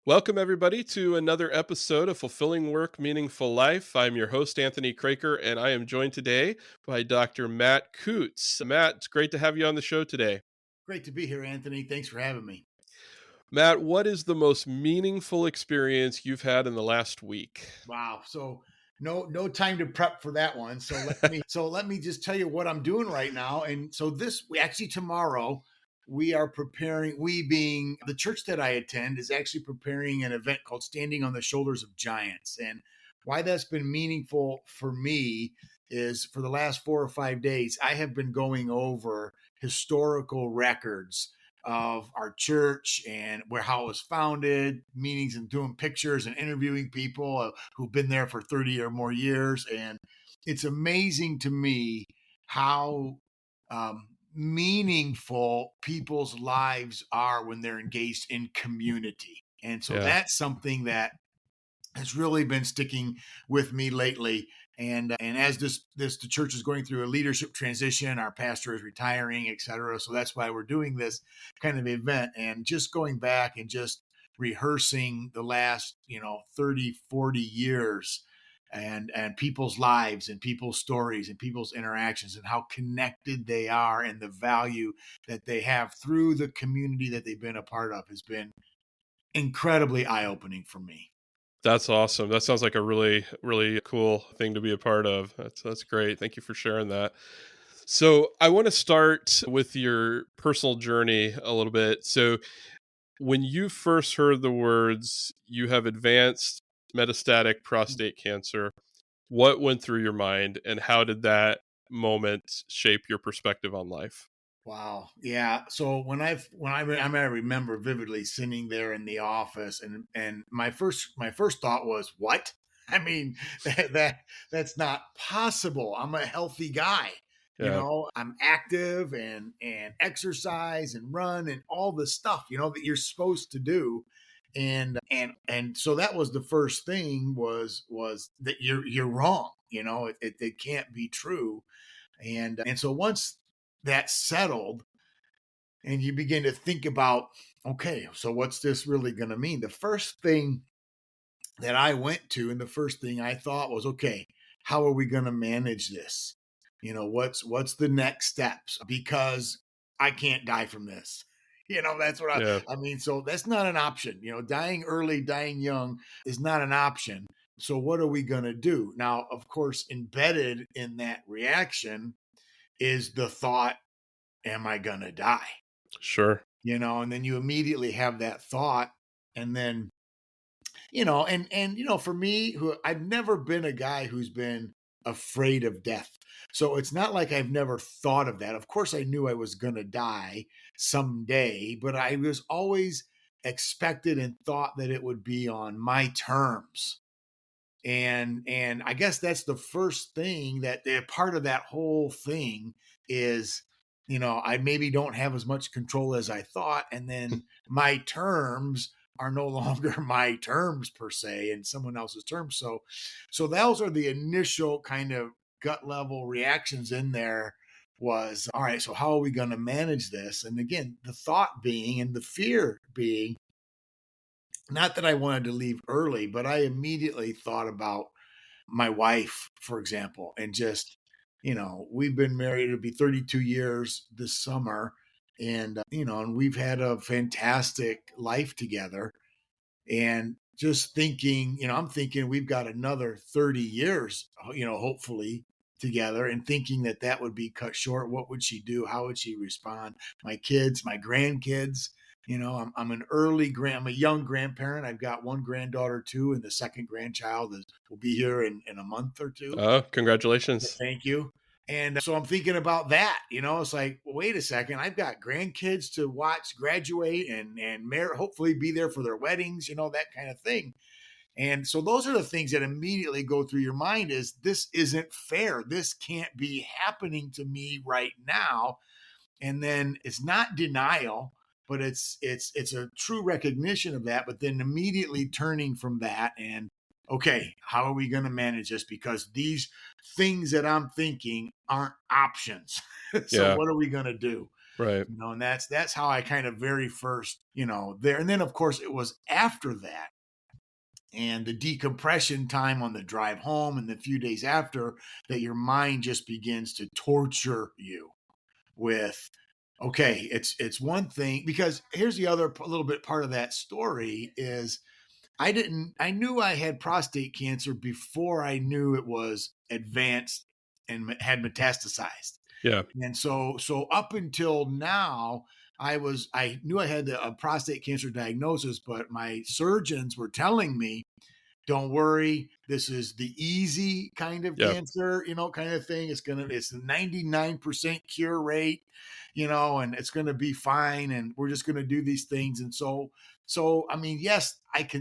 Welcome, everybody, to another episode of Fulfilling Work, Meaningful Life. I'm your host, Anthony Craiker, and I am joined today by Dr. Matt Kutz. Matt, it's great to have you on the show today. Great to be here, Anthony. Thanks for having me. Matt, what is the most meaningful experience you've had in the last week? Wow. So no time to prep for that one. So let me just tell you what I'm doing right now. And so this we actually tomorrow we are preparing, we being the church that I attend is actually preparing an event called Standing on the Shoulders of Giants. And why that's been meaningful for me is for the last 4 or 5 days, I have been going over historical records of our church and where how it was founded, meetings and doing pictures and interviewing people who've been there for 30 or more years. And it's amazing to me how meaningful people's lives are when they're engaged in community. And so Yeah. that's something that has really been sticking with me lately. And as the church is going through a leadership transition, our pastor is retiring, et cetera. So that's why we're doing this kind of event and just going back and just rehearsing the last 30, 40 years and people's lives and people's stories and people's interactions and how connected they are and the value that they have through the community that they've been a part of has been incredibly eye-opening for me. That's awesome. That sounds like a really, really cool thing to be a part of. That's great. Thank you for sharing that. So, I want to start with your personal journey a little bit. So, when you first heard the words, you have advanced metastatic prostate cancer, what went through your mind and how did that moment shape your perspective on life? Wow. Yeah. So I remember vividly sitting there in the office and my first thought was, what? I mean, that's not possible. I'm a healthy guy. Yeah, I'm active and exercise and run and all the stuff, that you're supposed to do. And so that was the first thing was that you're wrong. It can't be true. And so once that's settled and you begin to think about, okay, so what's this really going to mean? The first thing that I went to and the first thing I thought was, okay, how are we going to manage this? What's the next steps? Because I can't die from this. That's what yeah, I mean. So that's not an option. Dying early, dying young is not an option. So what are we going to do? Now, of course, embedded in that reaction is the thought, am I going to die? sure. And then you immediately have that thought. And then, for me, who I've never been a guy who's been afraid of death. So it's not like I've never thought of that. Of course, I knew I was going to die someday, but I was always expected and thought that it would be on my terms. And I guess that's the first thing that they're part of that whole thing is, I maybe don't have as much control as I thought. And then my terms are no longer my terms per se and someone else's terms. So those are the initial kind of gut level reactions in there was, all right, so how are we going to manage this? And again, the thought being and the fear being, not that I wanted to leave early, but I immediately thought about my wife, for example, and just, we've been married, it'll be 32 years this summer. And we've had a fantastic life together. And just thinking, I'm thinking we've got another 30 years, hopefully together, and thinking that that would be cut short. What would she do? How would she respond? My kids, my grandkids, I'm a young grandparent. I've got one granddaughter too, and the second grandchild will be here in a month or two. Oh, congratulations. Thank you. And so I'm thinking about that. It's like, well, wait a second. I've got grandkids to watch graduate and hopefully be there for their weddings, that kind of thing. And so those are the things that immediately go through your mind is this isn't fair. This can't be happening to me right now. And then it's not denial, but it's a true recognition of that, but then immediately turning from that and, okay, how are we going to manage this? Because these things that I'm thinking aren't options. So Yeah. what are we going to do? Right. And that's how I kind of very first, there. And then of course it was after that, and the decompression time on the drive home and the few days after, that your mind just begins to torture you with, okay, it's one thing. Because here's the other little bit part of that story is, I knew I had prostate cancer before I knew it was advanced and had metastasized. Yeah. And so up until now, I knew I had a prostate cancer diagnosis, but my surgeons were telling me, don't worry, this is the easy kind of Yeah. cancer, kind of thing. It's a 99% cure rate, and it's gonna be fine, and we're just gonna do these things. And so I mean, yes,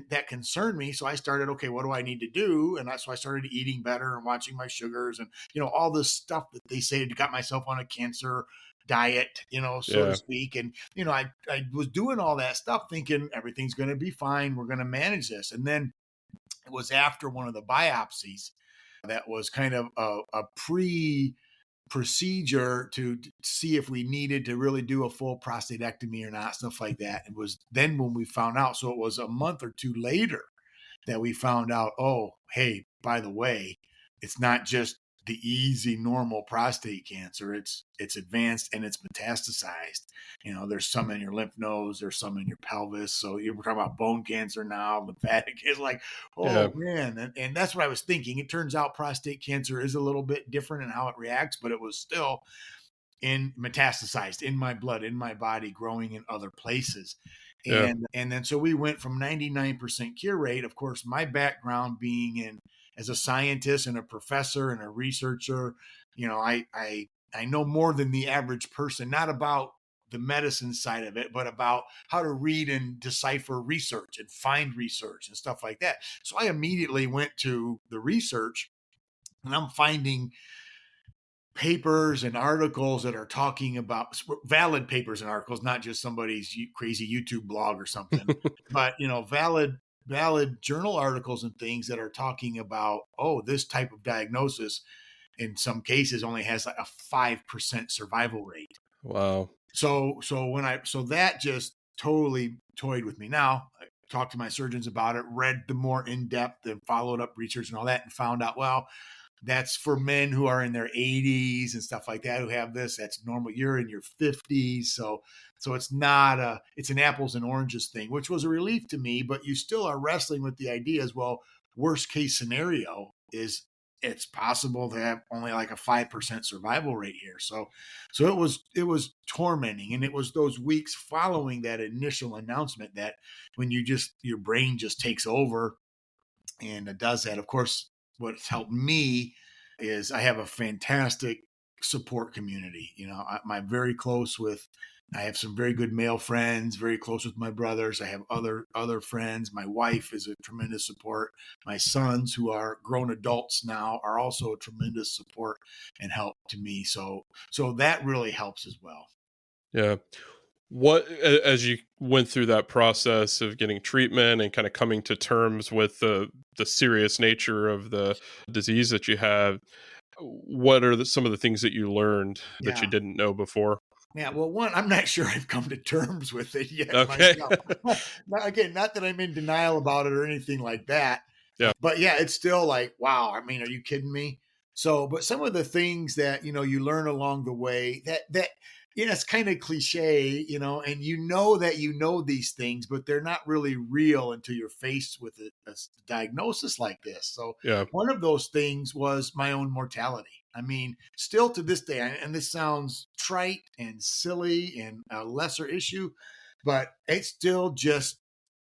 that concerned me. So I started, okay, what do I need to do? And that's why I started eating better and watching my sugars and all this stuff that they say, to got myself on a cancer diet, so to Yeah. speak. And I was doing all that stuff thinking everything's gonna be fine. We're gonna manage this. And then it was after one of the biopsies that was kind of a pre procedure to see if we needed to really do a full prostatectomy or not, stuff like that. It was then when we found out. So it was a month or two later that we found out, oh, hey, by the way, it's not just the easy normal prostate cancer. It's advanced and it's metastasized. There's some in your lymph nodes, there's some in your pelvis. So you're talking about bone cancer now, lymphatic. Is like, Yeah. oh man. And that's what I was thinking. It turns out prostate cancer is a little bit different in how it reacts, but it was still in metastasized in my blood, in my body, growing in other places. Yeah. And then so we went from 99% cure rate. Of course, my background being in as a scientist and a professor and a researcher, I know more than the average person, not about the medicine side of it, but about how to read and decipher research and find research and stuff like that. So I immediately went to the research, and I'm finding papers and articles that are talking about valid papers and articles, not just somebody's crazy YouTube blog or something, but valid journal articles and things that are talking about, oh, this type of diagnosis in some cases only has like a 5% survival rate. Wow. So that just totally toyed with me. Now I talked to my surgeons about it, read the more in-depth and followed up research and all that, and found out, well, that's for men who are in their 80s and stuff like that, who have this. That's normal. You're in your 50s. So it's not it's an apples and oranges thing, which was a relief to me, but you still are wrestling with the idea as well. Worst case scenario is it's possible to have only like a 5% survival rate here. So it was tormenting. And it was those weeks following that initial announcement that when your brain just takes over, and it does that. Of course, what's helped me is I have a fantastic support community. I'm very close with. I have some very good male friends, very close with my brothers. I have other friends. My wife is a tremendous support. My sons, who are grown adults now, are also a tremendous support and help to me. So that really helps as well. Yeah. As you went through that process of getting treatment and kind of coming to terms with the serious nature of the disease that you have, what are some of the things that you learned that you Yeah. didn't know before? Yeah, well, one, I'm not sure I've come to terms with it yet Okay. myself. Again, not that I'm in denial about it or anything like that, Yeah. but yeah, it's still like, wow. I mean, are you kidding me? So, but some of the things that you learn along the way, that it's kind of cliche, and that these things, but they're not really real until you're faced with a diagnosis like this. So, Yeah. one of those things was my own mortality. I mean, still to this day, and this sounds trite and silly and a lesser issue, but it still just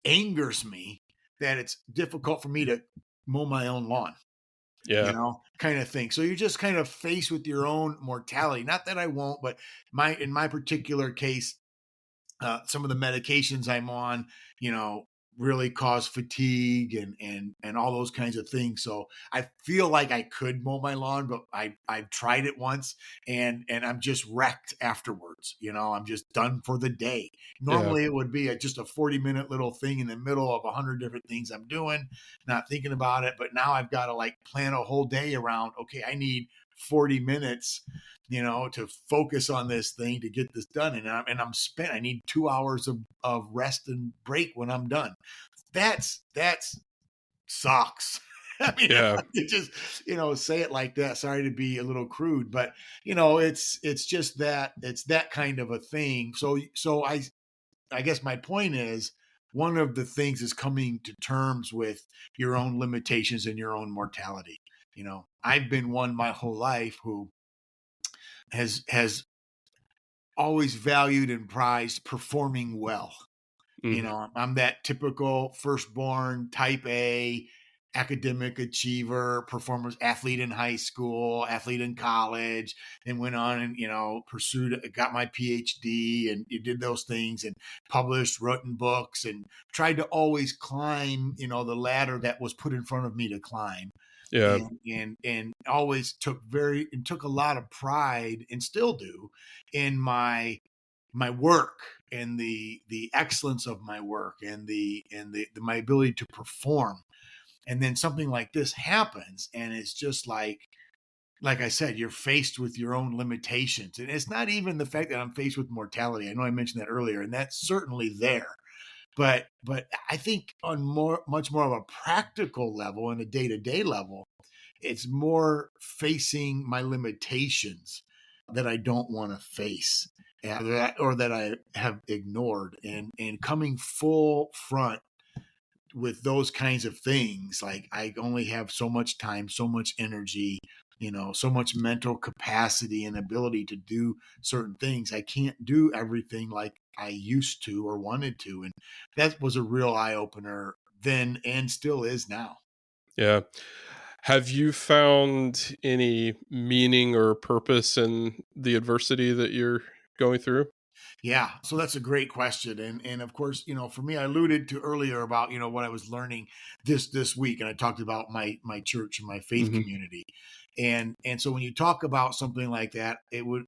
angers me that it's difficult for me to mow my own lawn, Yeah. kind of thing. So you're just kind of faced with your own mortality. Not that I won't, but in my particular case, some of the medications I'm on, really cause fatigue and all those kinds of things. So I feel like I could mow my lawn, but I've tried it once, and I'm just wrecked afterwards. I'm just done for the day. Yeah. Normally it would be just a 40-minute little thing in the middle of 100 different things I'm doing, not thinking about it. But now I've got to like plan a whole day around, okay, I need 40 minutes, to focus on this thing to get this done. And I'm spent. I need 2 hours of rest and break when I'm done. That's sucks. I mean, if Yeah. I could just, say it like that, sorry to be a little crude, but it's just that it's that kind of a thing. So I guess my point is, one of the things is coming to terms with your own limitations and your own mortality. I've been one my whole life who has always valued and prized performing well. Mhm. I'm that typical firstborn type A academic achiever, performance athlete in high school, athlete in college, and went on and, got my PhD and you did those things and published, written books and tried to always climb, the ladder that was put in front of me to climb. Yeah. And always took a lot of pride, and still do, in my work and the excellence of my work and the my ability to perform. And then something like this happens, and it's just like I said, you're faced with your own limitations. And it's not even the fact that I'm faced with mortality. I know I mentioned that earlier, and that's certainly there. But I think on much more of a practical level and a day-to-day level, it's more facing my limitations that I don't want to face, or that I have ignored, and coming full front with those kinds of things. Like, I only have so much time, so much energy, so much mental capacity and ability to do certain things. I can't do everything like I used to or wanted to. And that was a real eye opener then, and still is now. Yeah. Have you found any meaning or purpose in the adversity that you're going through? Yeah, so that's a great question, and of course, for me, I alluded to earlier about what I was learning this week, and I talked about my church and my faith Mhm. community, and so when you talk about something like that,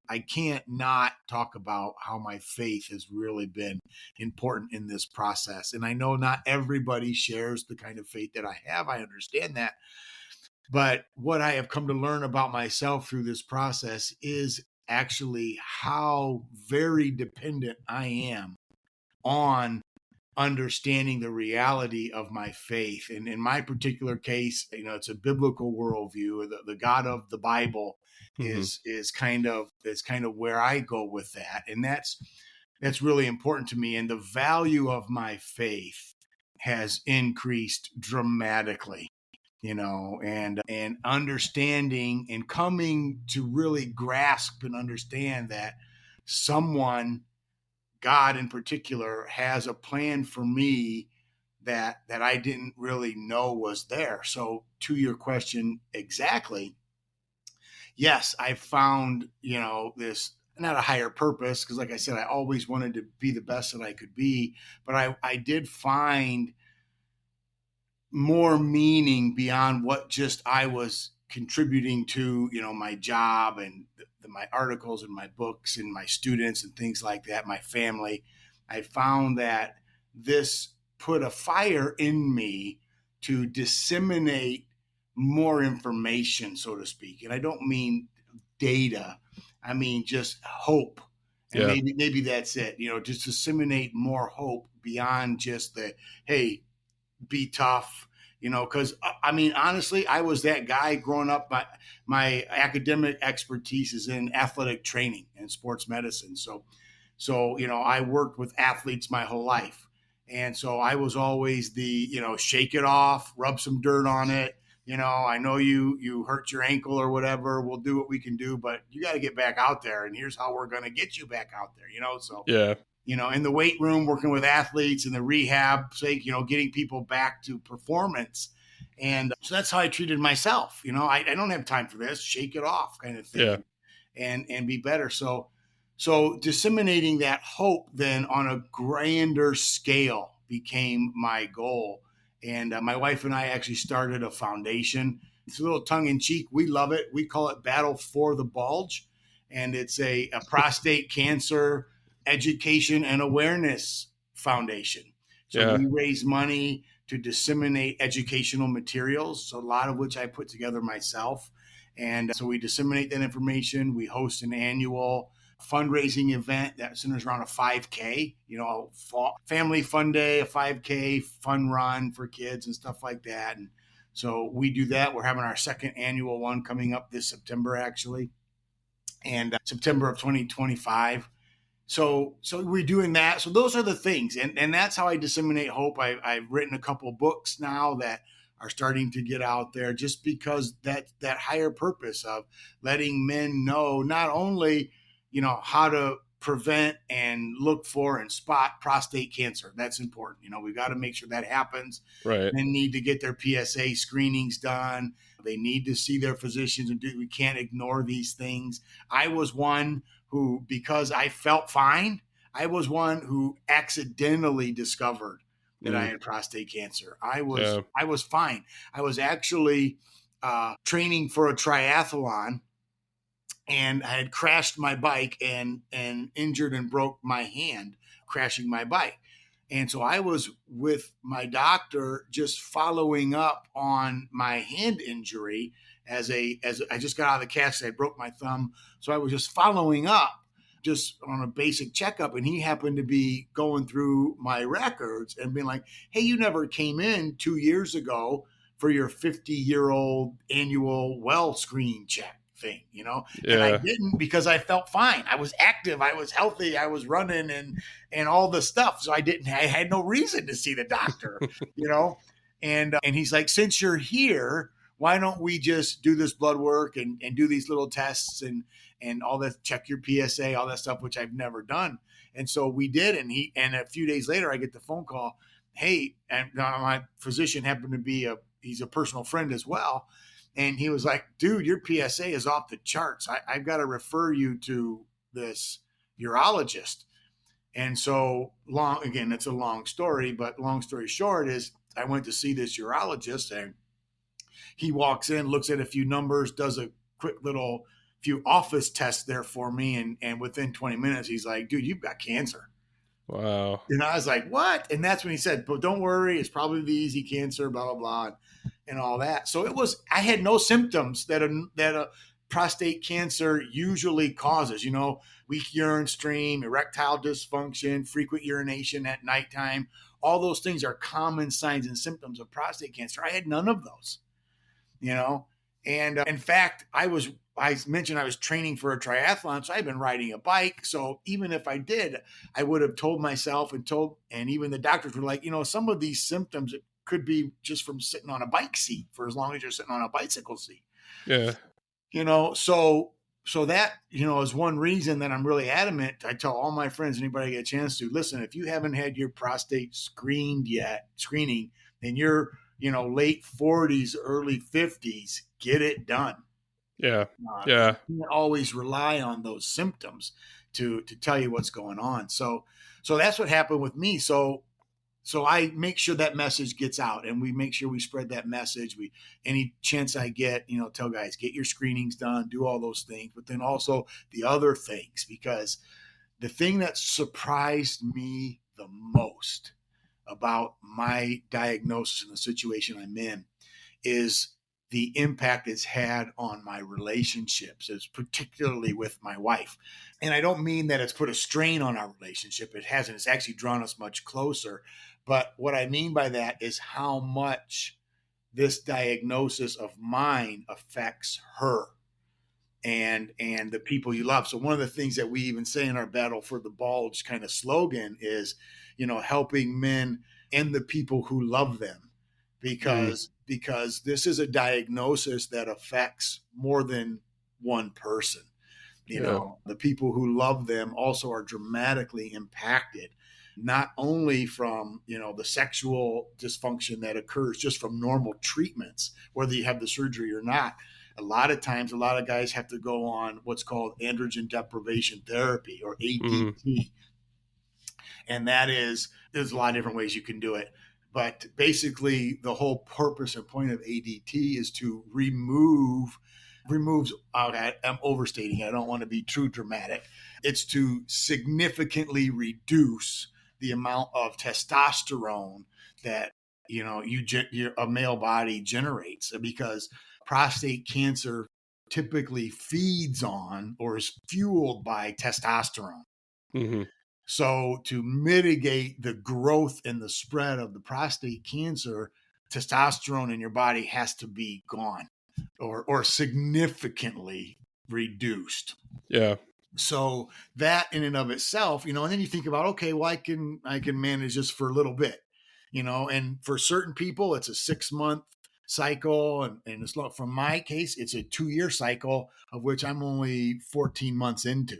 I can't not talk about how my faith has really been important in this process, and I know not everybody shares the kind of faith that I have. I understand that, but what I have come to learn about myself through this process is actually how very dependent I am on understanding the reality of my faith. And in my particular case, it's a biblical worldview. The God of the Bible Mhm. is kind of where I go with that. And that's really important to me. And the value of my faith has increased dramatically, and understanding and coming to really grasp and understand that someone, God in particular, has a plan for me that I didn't really know was there. So, to your question exactly, yes, I found, this, not a higher purpose, because like I said, I always wanted to be the best that I could be, but I did find more meaning beyond what just I was contributing to, my job and my articles and my books and my students and things like that, my family. I found that this put a fire in me to disseminate more information, so to speak. And I don't mean data, I mean just hope. And Yeah. maybe that's it, just disseminate more hope beyond just the, hey, be tough, because I mean, honestly, I was that guy growing up. My academic expertise is in athletic training and sports medicine. So I worked with athletes my whole life. And so I was always the, shake it off, rub some dirt on it. I know you hurt your ankle or whatever. We'll do what we can do, but you got to get back out there. And here's how we're going to get you back out there, So Yeah. in the weight room, working with athletes in the rehab sake, getting people back to performance. And so that's how I treated myself. I don't have time for this, shake it off kind of Yeah. thing, and be better. So disseminating that hope then on a grander scale became my goal. And my wife and I actually started a foundation. It's a little tongue in cheek. We love it. We call it Battle for the Bulge. And it's a prostate cancer education and awareness foundation. So Yeah. we raise money to disseminate educational materials, so a lot of which I put together myself. And so we disseminate that information. We host an annual fundraising event that centers around a 5K, family fun day, a 5K fun run for kids and stuff like that. And so we do that. We're having our second annual one coming up this September, actually, and September of 2025. So we're doing that. So those are the things. And that's how I disseminate hope. I've written a couple of books now that are starting to get out there, just because that higher purpose of letting men know not only, how to prevent and look for and spot prostate cancer. That's important. We've got to make sure that happens. Right. Men need to get their PSA screenings done. They need to see their physicians, and we can't ignore these things. I was one who, because I felt fine, I was one who accidentally discovered that I had prostate cancer. I was fine. I was actually training for a triathlon, and I had crashed my bike and injured and broke my hand crashing my bike. And so I was with my doctor just following up on my hand injury as I just got out of the cast. I broke my thumb. So I was just following up just on a basic checkup. And he happened to be going through my records and being like, hey, you never came in 2 years ago for your 50-year-old annual well screen check thing, Yeah. And I didn't, because I felt fine. I was active, I was healthy, I was running and all the stuff. So I had no reason to see the doctor, and he's like, since you're here, why don't we just do this blood work and do these little tests and all that, check your PSA, all that stuff, which I've never done. And so we did. And a few days later, I get the phone call. Hey, and my physician happened to be he's a personal friend as well. And he was like, dude, your PSA is off the charts. I've got to refer you to this urologist. And so again, it's a long story, but long story short is I went to see this urologist, and he walks in, looks at a few numbers, does a quick little few office tests there for me. And within 20 minutes, he's like, dude, you've got cancer. Wow. And I was like, what? And that's when he said, but don't worry, it's probably the easy cancer, blah, blah, blah, and all that. So I had no symptoms that a prostate cancer usually causes, weak urine stream, erectile dysfunction, frequent urination at nighttime. All those things are common signs and symptoms of prostate cancer. I had none of those, and in fact, I mentioned I was training for a triathlon, so I've been riding a bike. So even if I did, I would have told myself and even the doctors were like, some of these symptoms could be just from sitting on a bike seat for as long as you're sitting on a bicycle seat. Yeah. So that, is one reason that I'm really adamant. I tell all my friends, anybody get a chance to listen, if you haven't had your prostate screening, then you're, late 40s, early 50s, get it done. Yeah. Yeah. You can't always rely on those symptoms to tell you what's going on. So that's what happened with me. So I make sure that message gets out, and we make sure we spread that message. Any chance I get, tell guys, get your screenings done, do all those things, but then also the other things, because the thing that surprised me the most about my diagnosis and the situation I'm in is the impact it's had on my relationships, is particularly with my wife. And I don't mean that it's put a strain on our relationship. It hasn't. It's actually drawn us much closer. But what I mean by that is how much this diagnosis of mine affects her and the people you love. So one of the things that we even say in our Battle for the Bulge kind of slogan is, helping men and the people who love them, because this is a diagnosis that affects more than one person. The people who love them also are dramatically impacted, not only from, the sexual dysfunction that occurs just from normal treatments, whether you have the surgery or not. A lot of times, a lot of guys have to go on what's called androgen deprivation therapy, or ADT. And there's a lot of different ways you can do it. But basically, the whole purpose and point of ADT is to removes, I'm overstating it, I don't want to be too dramatic. It's to significantly reduce the amount of testosterone that, a male body generates, because prostate cancer typically feeds on or is fueled by testosterone. Hmm. So to mitigate the growth and the spread of the prostate cancer, testosterone in your body has to be gone or significantly reduced. Yeah. So that in and of itself, and then you think about, okay, well, I can manage this for a little bit, and for certain people, it's a 6 month cycle. And it's from my case, it's a 2 year cycle of which I'm only 14 months into.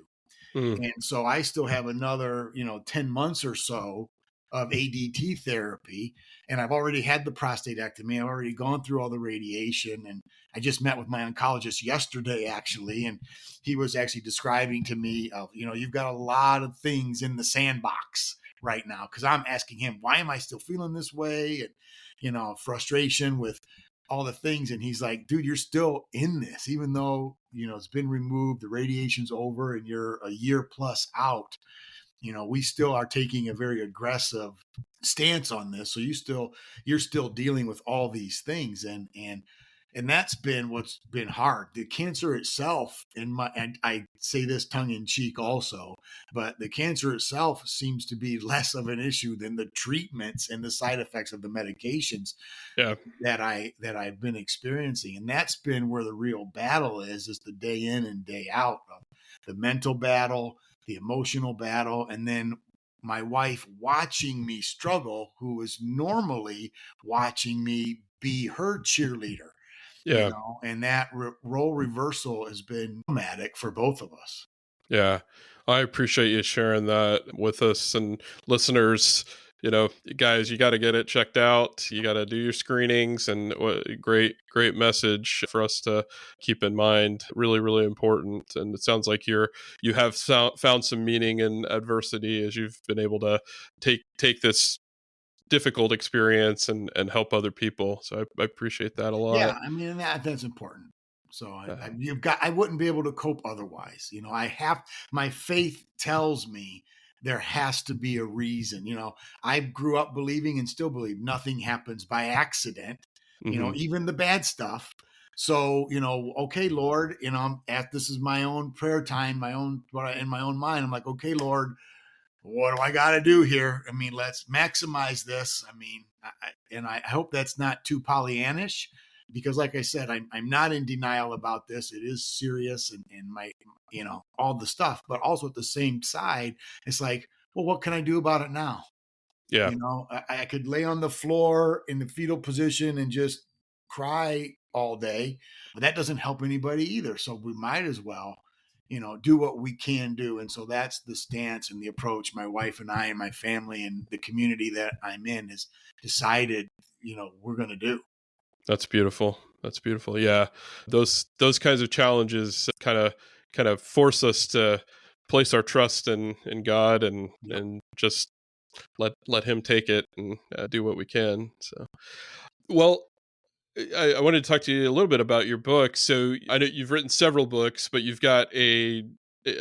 Mm. And so I still have another, 10 months or so of ADT therapy. And I've already had the prostatectomy. I've already gone through all the radiation. And I just met with my oncologist yesterday, actually. And he was actually describing to me, you've got a lot of things in the sandbox right now. Cause I'm asking him, why am I still feeling this way? And, frustration with all the things. And he's like, dude, you're still in this, even though, it's been removed, the radiation's over and you're a year plus out. We still are taking a very aggressive stance on this. So you're still dealing with all these things. And that's been what's been hard. The cancer itself, and I say this tongue in cheek also, but the cancer itself seems to be less of an issue than the treatments and the side effects of the medications Yeah. that I've been experiencing. And that's been where the real battle is the day in and day out of the mental battle, the emotional battle, and then my wife watching me struggle, who is normally watching me be her cheerleader, Yeah. and that role reversal has been traumatic for both of us. Yeah. I appreciate you sharing that with us and listeners. Guys, you got to get it checked out. You got to do your screenings, and great message for us to keep in mind. Really, really important. And it sounds like you have found some meaning in adversity as you've been able to take this difficult experience and help other people. So I appreciate that a lot. Yeah, I mean, that's important. So Uh, I wouldn't be able to cope otherwise. My faith tells me there has to be a reason. I grew up believing and still believe nothing happens by accident, mhm. even the bad stuff. So, okay, Lord, this is my own prayer time, in my own mind. I'm like, okay, Lord, what do I got to do here? I mean, let's maximize this. I mean, I hope that's not too Pollyannish, because like I said, I'm not in denial about this. It is serious and my, all the stuff, but also at the same side, it's like, well, what can I do about it now? Yeah. I could lay on the floor in the fetal position and just cry all day, but that doesn't help anybody either. So we might as well, do what we can do. And so that's the stance and the approach my wife and I and my family and the community that I'm in has decided, we're going to do. That's beautiful. That's beautiful. Yeah. Those kinds of challenges kind of force us to place our trust in God Yep. and just let him take it and do what we can. So, well, I wanted to talk to you a little bit about your book. So I know you've written several books, but you've got a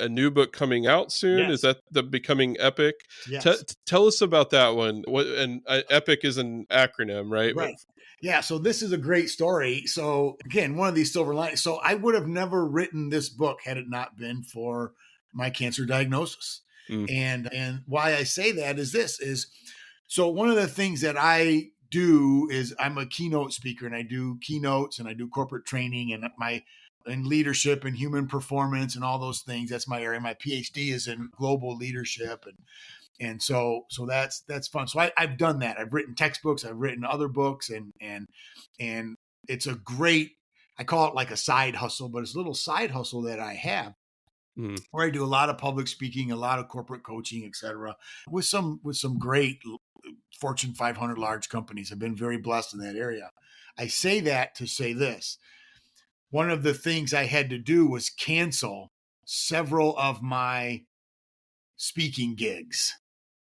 new book coming out soon. Is Yes. that the Becoming Epic? Yes. Tell us about that one. What and Epic is an acronym, right? Right. Yeah. So this is a great story. So again, one of these silver linings. So I would have never written this book had it not been for my cancer diagnosis. Mm, And why I say that is so one of the things that I do is I'm a keynote speaker, and I do keynotes and I do corporate training and leadership and human performance and all those things. That's my area. My PhD is in global leadership, and so that's fun. So I've done that. I've written textbooks. I've written other books, and it's a great. I call it like a side hustle, but it's a little side hustle that I have mm, where I do a lot of public speaking, a lot of corporate coaching, etc., with some great Fortune 500 large companies. I've been very blessed in that area. I say that to say this. One of the things I had to do was cancel several of my speaking gigs,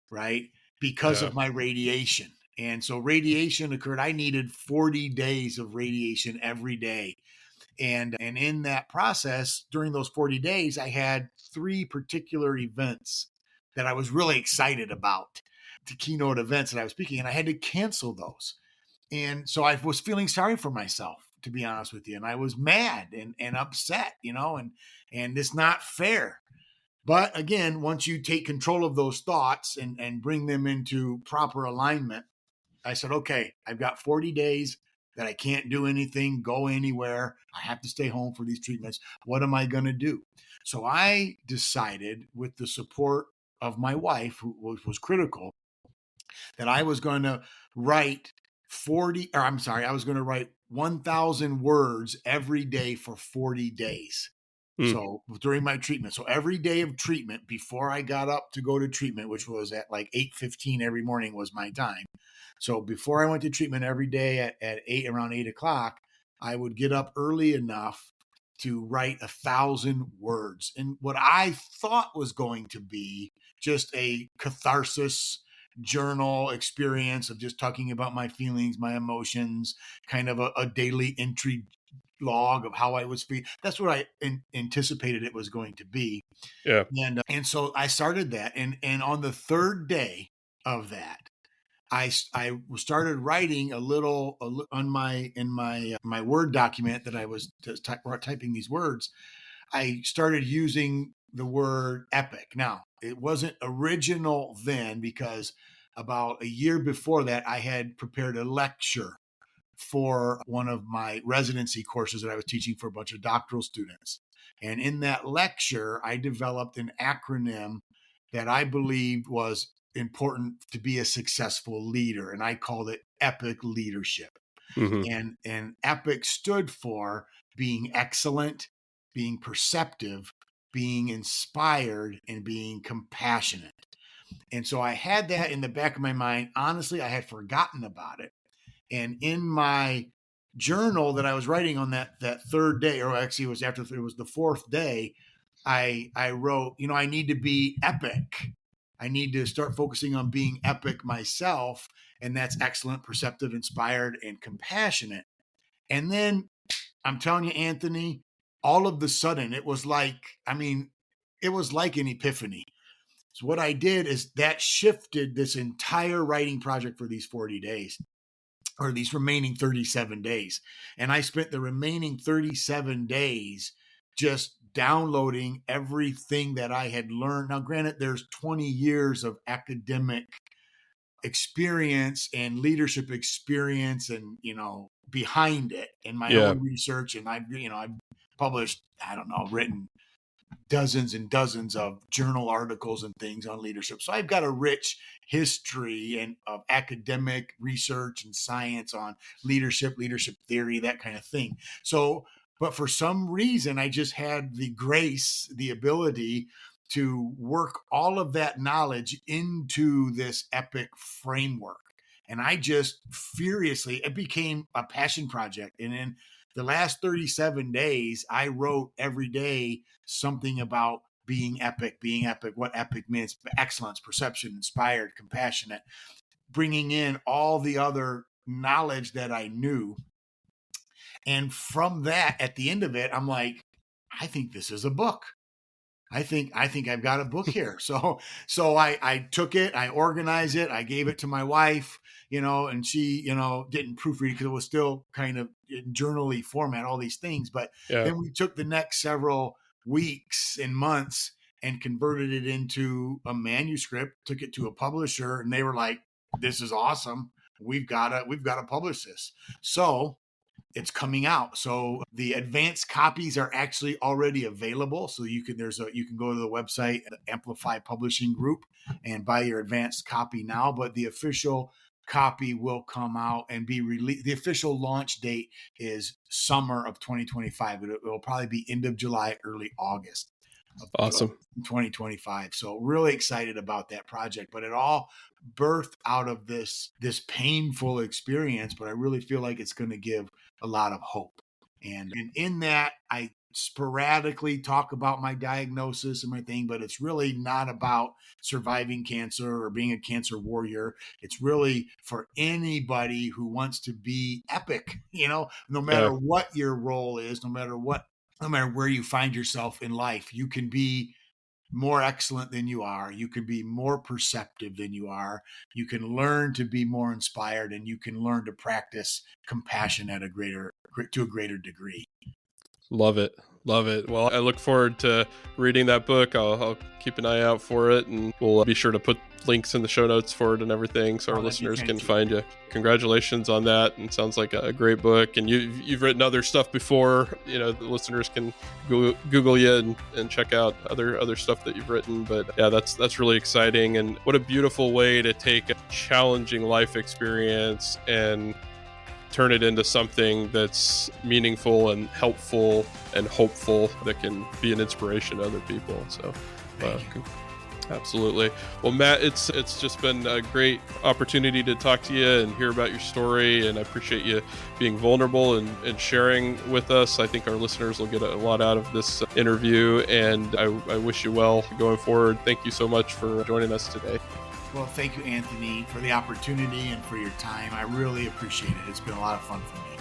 right? Because yeah. of my radiation. And so radiation occurred. I needed 40 days of radiation every day. And in that process, during those 40 days, I had 3 particular events that I was really excited about, the keynote events that I was speaking, and I had to cancel those. And so I was feeling sorry for myself. to be honest with you. And I was mad and upset, and it's not fair. But again, once you take control of those thoughts and bring them into proper alignment, I said, okay, I've got 40 days that I can't do anything, go anywhere. I have to stay home for these treatments. What am I going to do? So I decided, with the support of my wife, who was critical, that I was going to write I was going to write 1,000 words every day for 40 days. Mm. So during my treatment, so every day of treatment before I got up to go to treatment, which was at like 8:15 every morning was my time. So before I went to treatment every day at around 8 o'clock, I would get up early enough to write 1,000 words. And what I thought was going to be just a catharsis journal experience of just talking about my feelings, my emotions, kind of a daily entry log of how I was feeling. That's what I anticipated it was going to be. Yeah. And so I started that. And on the third day of that, I started writing a little on my Word document that I was typing these words. I started using the word epic. Now, it wasn't original then, because about a year before that, I had prepared a lecture for one of my residency courses that I was teaching for a bunch of doctoral students. And in that lecture, I developed an acronym that I believed was important to be a successful leader. And I called it EPIC leadership. Mm-hmm. And EPIC stood for being excellent, being perceptive, being inspired, and being compassionate. And so I had that in the back of my mind. Honestly, I had forgotten about it. And in my journal that I was writing on that third day, or actually it was the fourth day, I wrote, I need to be epic. I need to start focusing on being epic myself. And that's excellent, perceptive, inspired, and compassionate. And then I'm telling you, Anthony, all of the sudden it was like an epiphany. So what I did is that shifted this entire writing project for these 40 days, or these remaining 37 days. And I spent the remaining 37 days just downloading everything that I had learned. Now, granted, there's 20 years of academic experience and leadership experience and, behind it in my Yeah. own research. And I've published, written dozens and dozens of journal articles and things on leadership. So I've got a rich history and of academic research and science on leadership theory, that kind of thing. So, but for some reason, I just had the grace, the ability to work all of that knowledge into this epic framework. And I just it became a passion project. And in the last 37 days, I wrote every day something about being epic, what epic means: excellence, perception, inspired, compassionate, bringing in all the other knowledge that I knew. And from that, at the end of it, I'm like, I think this is a book. I think I've got a book here. So I took it, I organized it, I gave it to my wife, and she, didn't proofread because it was still kind of in journally format, all these things. But Yeah. then we took the next several weeks and months and converted it into a manuscript, took it to a publisher, and they were like, this is awesome. We've got to publish this. So it's coming out. So the advanced copies are actually already available. So you can go to the website, Amplify Publishing Group, and buy your advanced copy now. But the official copy will come out and be released. The official launch date is summer of 2025. It will probably be end of July, early August. Awesome. 2025. So really excited about that project, but it all birthed out of this painful experience, but I really feel like it's going to give a lot of hope. And in that, I sporadically talk about my diagnosis and my thing, but it's really not about surviving cancer or being a cancer warrior. It's really for anybody who wants to be epic, no matter what your role is, no matter where you find yourself in life, you can be more excellent than you are. You can be more perceptive than you are. You can learn to be more inspired, and you can learn to practice compassion at a greater to a greater degree. Love it. Love it. Well, I look forward to reading that book. I'll keep an eye out for it, and we'll be sure to put links in the show notes for it and everything so our listeners can find you. Congratulations on that. And sounds like a great book. And you've written other stuff before. You know, the listeners can Google you and check out other stuff that you've written. But yeah, that's really exciting. And what a beautiful way to take a challenging life experience and turn it into something that's meaningful and helpful and hopeful that can be an inspiration to other people. So absolutely. Well, Matt, it's just been a great opportunity to talk to you and hear about your story, and I appreciate you being vulnerable and sharing with us. I think our listeners will get a lot out of this interview, and I wish you well going forward. Thank you so much for joining us today. Well, thank you, Anthony, for the opportunity and for your time. I really appreciate it. It's been a lot of fun for me.